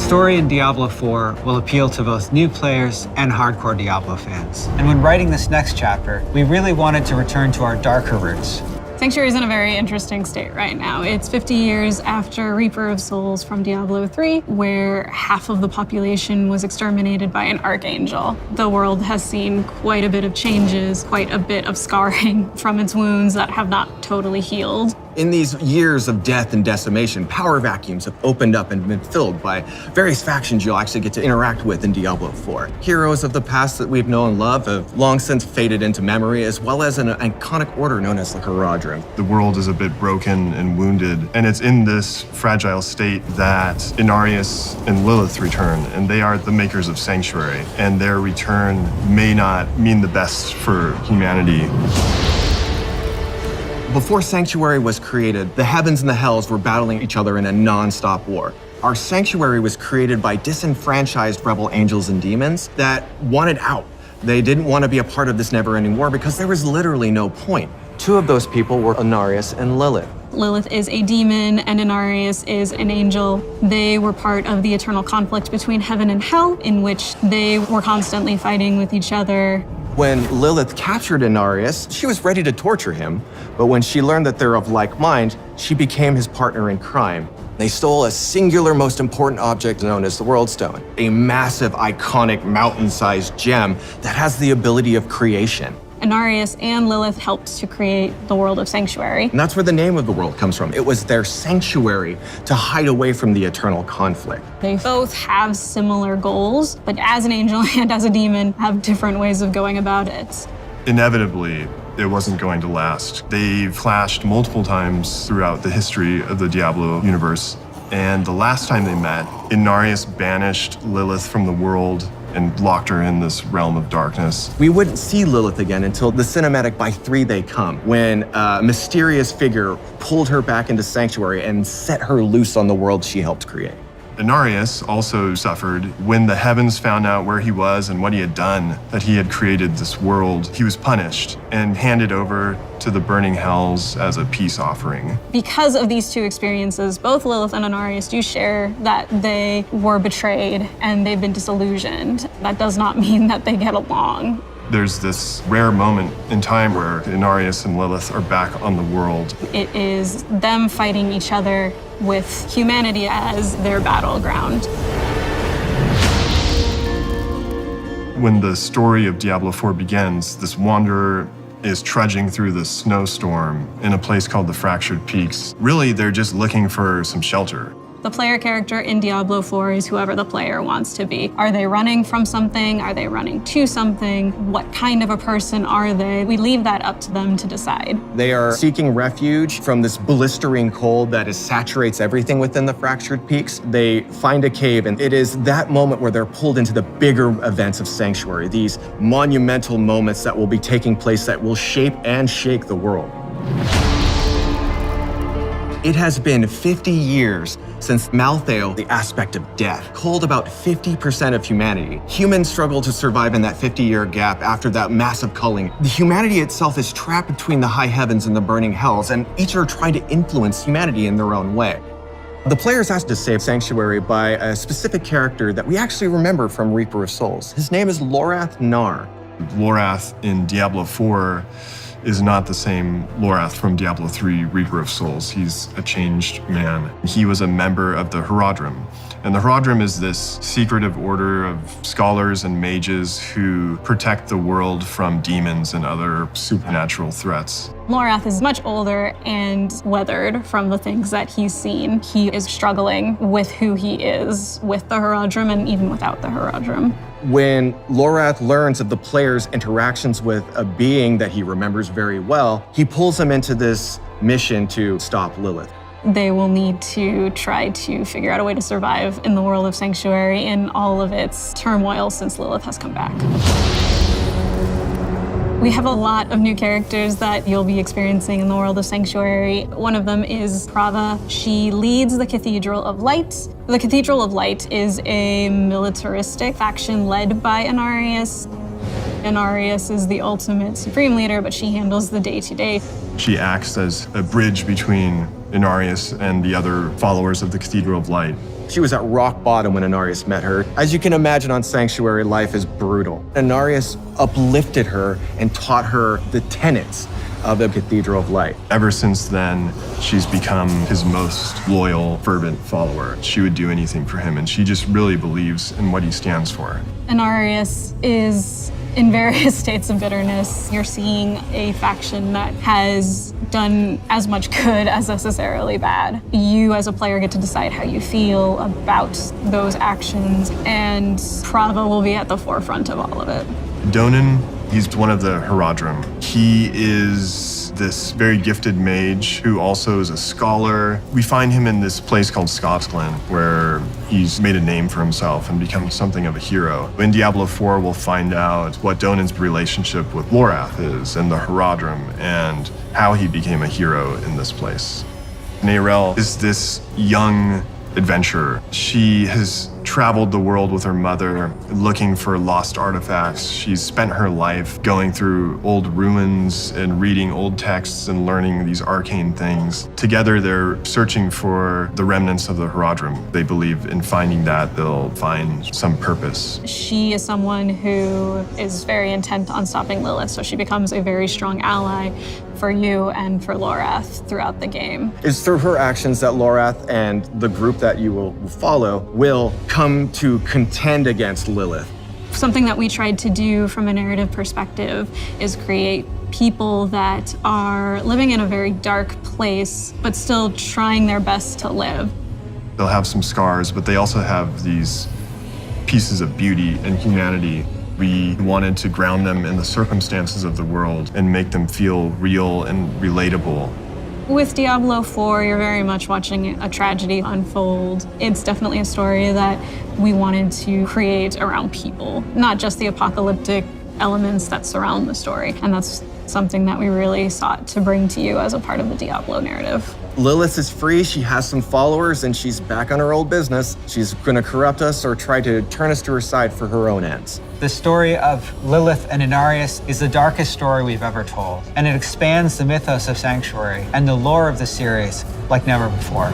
story in Diablo 4 will appeal to both new players and hardcore Diablo fans. And when writing this next chapter, we really wanted to return to our darker roots. Sanctuary is in a very interesting state right now. It's 50 years after Reaper of Souls from Diablo 3, where half of the population was exterminated by an archangel. The world has seen quite a bit of changes, quite a bit of scarring from its wounds that have not totally healed. In these years of death and decimation, power vacuums have opened up and been filled by various factions you'll actually get to interact with in Diablo 4. Heroes of the past that we've known and loved have long since faded into memory, as well as an iconic order known as the Haradrim. The world is a bit broken and wounded, and it's in this fragile state that Inarius and Lilith return, and they are the makers of Sanctuary, and their return may not mean the best for humanity. Before Sanctuary was created, the heavens and the hells were battling each other in a non-stop war. Our Sanctuary was created by disenfranchised rebel angels and demons that wanted out. They didn't want to be a part of this never-ending war because there was literally no point. Two of those people were Inarius and Lilith. Lilith is a demon and Inarius is an angel. They were part of the eternal conflict between heaven and hell, in which they were constantly fighting with each other. When Lilith captured Inarius, she was ready to torture him, but when she learned that they're of like mind, she became his partner in crime. They stole a singular, most important object known as the World Stone, a massive, iconic, mountain-sized gem that has the ability of creation. Inarius and Lilith helped to create the world of Sanctuary. And that's where the name of the world comes from. It was their sanctuary to hide away from the eternal conflict. They both have similar goals, but as an angel and as a demon, have different ways of going about it. Inevitably, it wasn't going to last. They've clashed multiple times throughout the history of the Diablo universe. And the last time they met, Inarius banished Lilith from the world and locked her in this realm of darkness. We wouldn't see Lilith again until the cinematic By 3 They Come, when a mysterious figure pulled her back into Sanctuary and set her loose on the world she helped create. Inarius also suffered when the heavens found out where he was and what he had done, that he had created this world. He was punished and handed over to the burning hells as a peace offering. Because of these two experiences, both Lilith and Inarius do share that they were betrayed and they've been disillusioned. That does not mean that they get along. There's this rare moment in time where Inarius and Lilith are back on the world. It is them fighting each other with humanity as their battleground. When the story of Diablo 4 begins, this wanderer is trudging through the snowstorm in a place called the Fractured Peaks. Really, they're just looking for some shelter. The player character in Diablo 4 is whoever the player wants to be. Are they running from something? Are they running to something? What kind of a person are they? We leave that up to them to decide. They are seeking refuge from this blistering cold that saturates everything within the Fractured Peaks. They find a cave, and it is that moment where they're pulled into the bigger events of Sanctuary, these monumental moments that will be taking place that will shape and shake the world. It has been 50 years since Malthael, the aspect of death, culled about 50% of humanity. Humans struggle to survive in that 50-year gap after that massive culling. The humanity itself is trapped between the high heavens and the burning hells, and each are trying to influence humanity in their own way. The player is asked to save Sanctuary by a specific character that we actually remember from Reaper of Souls. His name is Lorath Nar. Lorath in Diablo 4 is not the same Lorath from Diablo 3 Reaper of Souls. He's a changed man. He was a member of the Haradrim. And the Haradrim is this secretive order of scholars and mages who protect the world from demons and other supernatural threats. Lorath is much older and weathered from the things that he's seen. He is struggling with who he is with the Haradrim and even without the Haradrim. When Lorath learns of the player's interactions with a being that he remembers very well, he pulls him into this mission to stop Lilith. They will need to try to figure out a way to survive in the world of Sanctuary in all of its turmoil since Lilith has come back. We have a lot of new characters that you'll be experiencing in the world of Sanctuary. One of them is Prava. She leads the Cathedral of Light. The Cathedral of Light is a militaristic faction led by Inarius. Inarius is the ultimate supreme leader, but she handles the day-to-day. She acts as a bridge between Inarius and the other followers of the Cathedral of Light. She was at rock bottom when Inarius met her. As you can imagine, on Sanctuary, life is brutal. Inarius uplifted her and taught her the tenets of the Cathedral of Light. Ever since then, she's become his most loyal, fervent follower. She would do anything for him, and she just really believes in what he stands for. Inarius is in various states of bitterness. You're seeing a faction that has done as much good as necessarily bad. You as a player get to decide how you feel about those actions, and Prava will be at the forefront of all of it. Donan, he's one of the Herodrim. He is this very gifted mage who also is a scholar. We find him in this place called Scotsglen, where he's made a name for himself and become something of a hero. In Diablo 4, we'll find out what Donan's relationship with Lorath is and the Herodrim and how he became a hero in this place. Neyrelle is this young adventurer. She has traveled the world with her mother, looking for lost artifacts. She's spent her life going through old ruins and reading old texts and learning these arcane things. Together, they're searching for the remnants of the Herodrim. They believe in finding that, they'll find some purpose. She is someone who is very intent on stopping Lilith, so she becomes a very strong ally for you and for Lorath throughout the game. It's through her actions that Lorath and the group that you will follow will come to contend against Lilith. Something that we tried to do from a narrative perspective is create people that are living in a very dark place, but still trying their best to live. They'll have some scars, but they also have these pieces of beauty and humanity. We wanted to ground them in the circumstances of the world and make them feel real and relatable. With Diablo 4, you're very much watching a tragedy unfold. It's definitely a story that we wanted to create around people, not just the apocalyptic elements that surround the story. And that's something that we really sought to bring to you as a part of the Diablo narrative. Lilith is free, she has some followers, and she's back on her old business. She's gonna corrupt us or try to turn us to her side for her own ends. The story of Lilith and Inarius is the darkest story we've ever told, and it expands the mythos of Sanctuary and the lore of the series like never before.